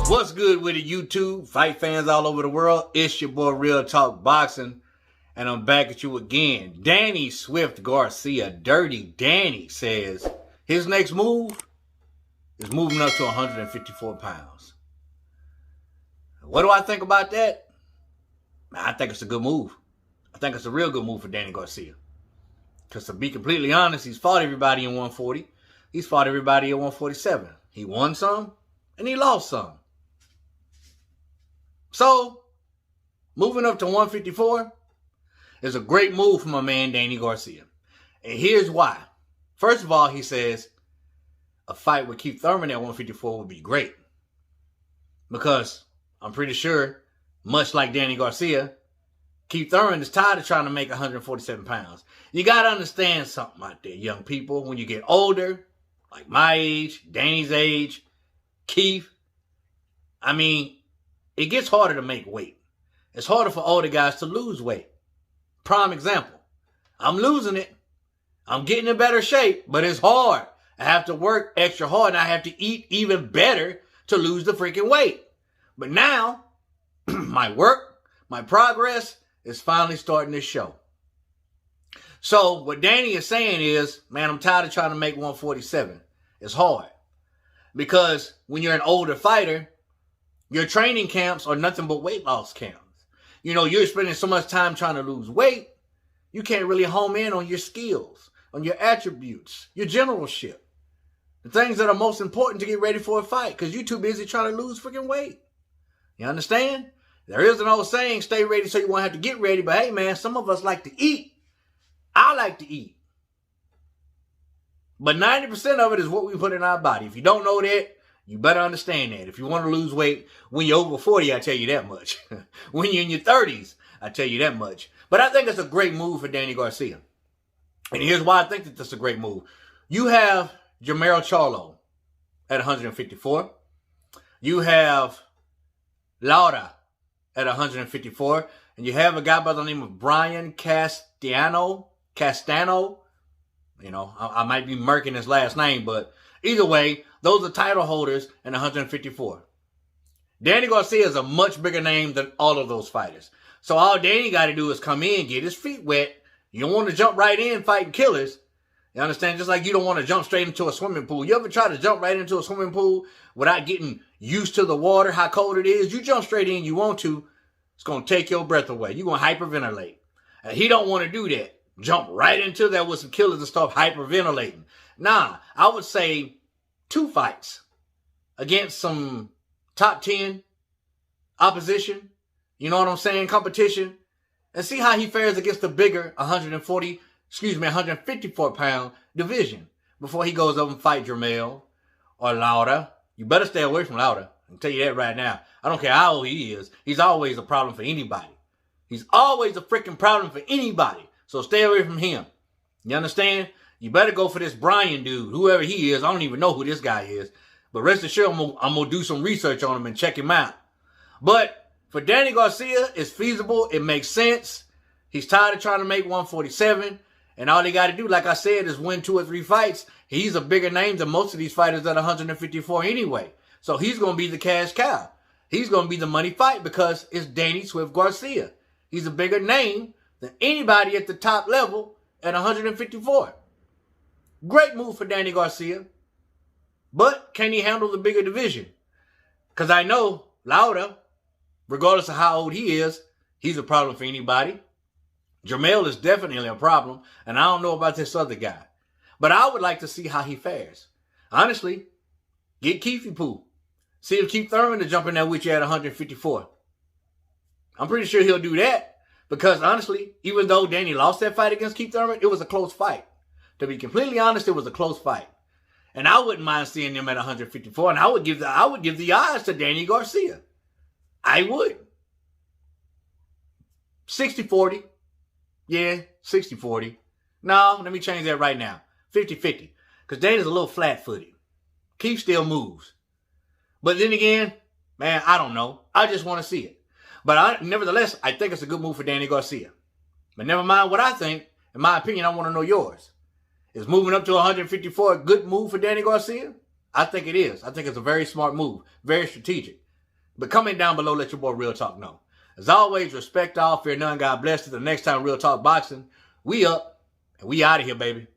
What's good with it, YouTube? Fight fans all over the world. It's your boy Real Talk Boxing, and I'm back at you again. Danny Swift Garcia, Dirty Danny, says his next move is moving up to 154 pounds. What do I think about that? I think it's a good move. I think it's a real good move for Danny Garcia. Because to be completely honest, he's fought everybody in 140. He's fought everybody in 147. He won some, and he lost some. So, moving up to 154 is a great move for my man Danny Garcia. And here's why. First of all, he says a fight with Keith Thurman at 154 would be great. Because I'm pretty sure, much like Danny Garcia, Keith Thurman is tired of trying to make 147 pounds. You got to understand something out there, young people. When you get older, like my age, Danny's age, Keith, it gets harder to make weight. It's harder for older guys to lose weight. Prime example. I'm losing it. I'm getting in better shape, but it's hard. I have to work extra hard, and I have to eat even better to lose the freaking weight. But now, my work, my progress is finally starting to show. So what Danny is saying is, man, I'm tired of trying to make 147. It's hard. Because when you're an older fighter, your training camps are nothing but weight loss camps. You know, you're spending so much time trying to lose weight, you can't really home in on your skills, on your attributes, your generalship. The things that are most important to get ready for a fight, because you're too busy trying to lose freaking weight. You understand? There is an old saying, stay ready so you won't have to get ready. But hey, man, some of us like to eat. I like to eat. But 90% of it is what we put in our body. If you don't know that, you better understand that. If you want to lose weight when you're over 40, I tell you that much. When you're in your 30s, I tell you that much. But I think it's a great move for Danny Garcia. And here's why I think that that's a great move. You have Jermell Charlo at 154. You have Laura at 154. And you have a guy by the name of Brian Castano. You know, I might be murking his last name, but either way, those are title holders in 154. Danny Garcia is a much bigger name than all of those fighters. So all Danny got to do is come in, get his feet wet. You don't want to jump right in fighting killers. You understand? Just like you don't want to jump straight into a swimming pool. You ever try to jump right into a swimming pool without getting used to the water, how cold it is? You jump straight in, you want to. It's going to take your breath away. You're going to hyperventilate. And he don't want to do that. Jump right into that with some killers and start hyperventilating. Nah, I would say 2 fights against some top 10 opposition, you know what I'm saying, competition, and see how he fares against the bigger 154 pound division before he goes up and fight Jermell or Laura. You better stay away from Laura. I can tell you that right now. I don't care how old he is. He's always a problem for anybody. He's always a freaking problem for anybody. So stay away from him. You understand? You better go for this Brian dude, whoever he is. I don't even know who this guy is. But rest assured, I'm going to do some research on him and check him out. But for Danny Garcia, it's feasible. It makes sense. He's tired of trying to make 147. And all he got to do, like I said, is win 2 or 3 fights. He's a bigger name than most of these fighters at 154 anyway. So he's going to be the cash cow. He's going to be the money fight because it's Danny Swift Garcia. He's a bigger name than anybody at the top level at 154. Great move for Danny Garcia. But can he handle the bigger division? Because I know Laura, regardless of how old he is, he's a problem for anybody. Jermell is definitely a problem. And I don't know about this other guy. But I would like to see how he fares. Honestly, get Keefy Poo. See if Keith Thurman to jump in there with you at 154. I'm pretty sure he'll do that because, honestly, even though Danny lost that fight against Keith Thurman, it was a close fight. To be completely honest, it was a close fight. And I wouldn't mind seeing him at 154, and I would give the odds to Danny Garcia. I would. 60-40. Yeah, 60-40. No, let me change that right now. 50-50. Because Danny's a little flat-footed. Keith still moves. But then again, man, I don't know. I just want to see it. But nevertheless, I think it's a good move for Danny Garcia. But never mind what I think. In my opinion, I want to know yours. Is moving up to 154 a good move for Danny Garcia? I think it is. I think it's a very smart move. Very strategic. But comment down below, let your boy Real Talk know. As always, respect all, fear none, God bless. Till the next time, Real Talk Boxing. We up, and we out of here, baby.